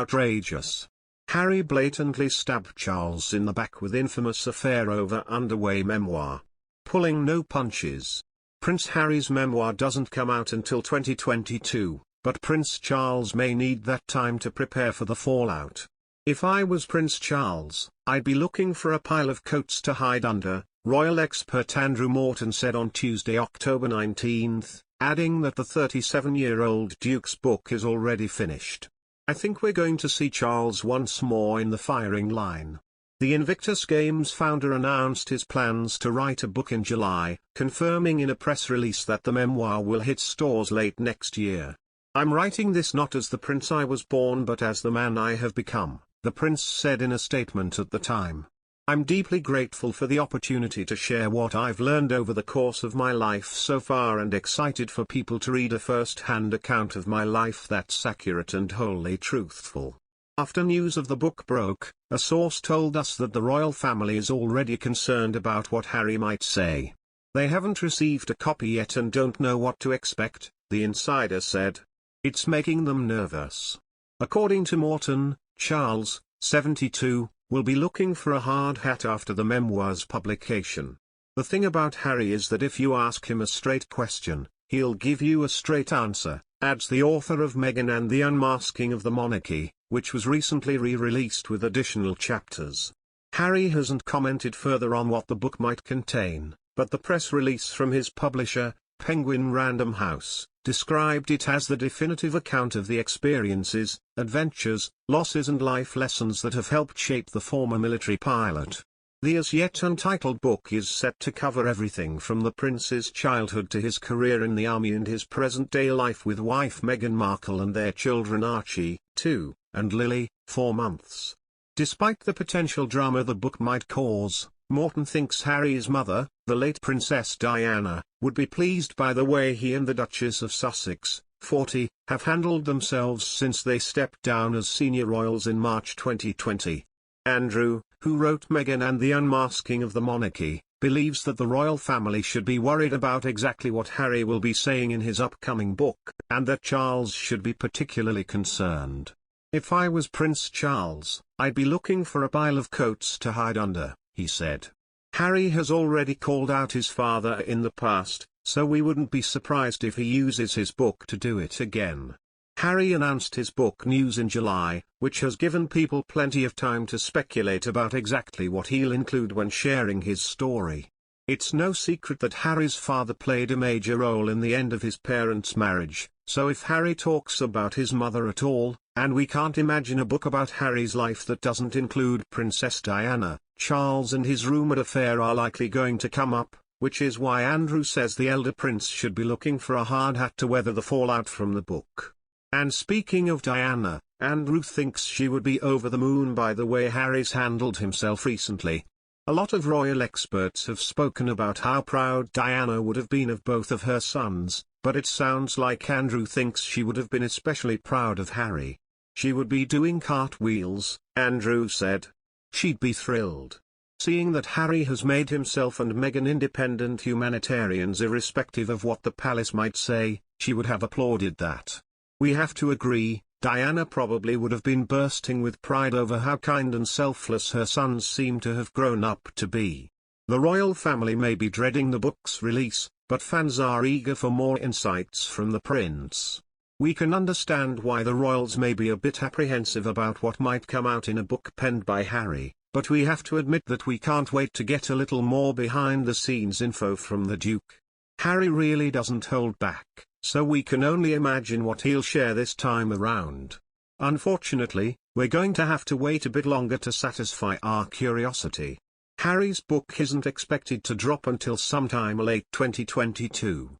outrageous. Harry blatantly stabbed Charles in the back with infamous affair over underway memoir. Pulling no punches. Prince Harry's memoir doesn't come out until 2022, but Prince Charles may need that time to prepare for the fallout. If I was Prince Charles, I'd be looking for a pile of coats to hide under, royal expert Andrew Morton said on Tuesday, October 19, adding that the 37-year-old Duke's book is already finished. I think we're going to see Charles once more in the firing line. The Invictus Games founder announced his plans to write a book in July, confirming in a press release that the memoir will hit stores late next year. I'm writing this not as the prince I was born but as the man I have become, the prince said in a statement at the time. I'm deeply grateful for the opportunity to share what I've learned over the course of my life so far and excited for people to read a first-hand account of my life that's accurate and wholly truthful. After news of the book broke, a source told us that the royal family is already concerned about what Harry might say. They haven't received a copy yet and don't know what to expect, the insider said. It's making them nervous. According to Morton, Charles, 72, will be looking for a hard hat after the memoir's publication. The thing about Harry is that if you ask him a straight question, he'll give you a straight answer, adds the author of Meghan and the Unmasking of the Monarchy, which was recently re-released with additional chapters. Harry hasn't commented further on what the book might contain, but the press release from his publisher, Penguin Random House, described it as the definitive account of the experiences, adventures, losses and life lessons that have helped shape the former military pilot. The as-yet untitled book is set to cover everything from the prince's childhood to his career in the army and his present-day life with wife Meghan Markle and their children Archie, 2, and Lily, 4 months. Despite the potential drama the book might cause, Morton thinks Harry's mother, the late Princess Diana, would be pleased by the way he and the Duchess of Sussex, 40, have handled themselves since they stepped down as senior royals in March 2020. Andrew, who wrote Meghan and the Unmasking of the Monarchy, believes that the royal family should be worried about exactly what Harry will be saying in his upcoming book, and that Charles should be particularly concerned. If I was Prince Charles, I'd be looking for a pile of coats to hide under, he said. Harry has already called out his father in the past, so we wouldn't be surprised if he uses his book to do it again. Harry announced his book news in July, which has given people plenty of time to speculate about exactly what he'll include when sharing his story. It's no secret that Harry's father played a major role in the end of his parents' marriage, so if Harry talks about his mother at all, and we can't imagine a book about Harry's life that doesn't include Princess Diana, Charles and his rumoured affair are likely going to come up, which is why Andrew says the elder prince should be looking for a hard hat to weather the fallout from the book. And speaking of Diana, Andrew thinks she would be over the moon by the way Harry's handled himself recently. A lot of royal experts have spoken about how proud Diana would have been of both of her sons, but it sounds like Andrew thinks she would have been especially proud of Harry. She would be doing cartwheels, Andrew said. She'd be thrilled. Seeing that Harry has made himself and Meghan independent humanitarians irrespective of what the palace might say, she would have applauded that. We have to agree, Diana probably would have been bursting with pride over how kind and selfless her sons seem to have grown up to be. The royal family may be dreading the book's release, but fans are eager for more insights from the prince. We can understand why the royals may be a bit apprehensive about what might come out in a book penned by Harry, but we have to admit that we can't wait to get a little more behind-the-scenes info from the Duke. Harry really doesn't hold back, so we can only imagine what he'll share this time around. Unfortunately, we're going to have to wait a bit longer to satisfy our curiosity. Harry's book isn't expected to drop until sometime late 2022.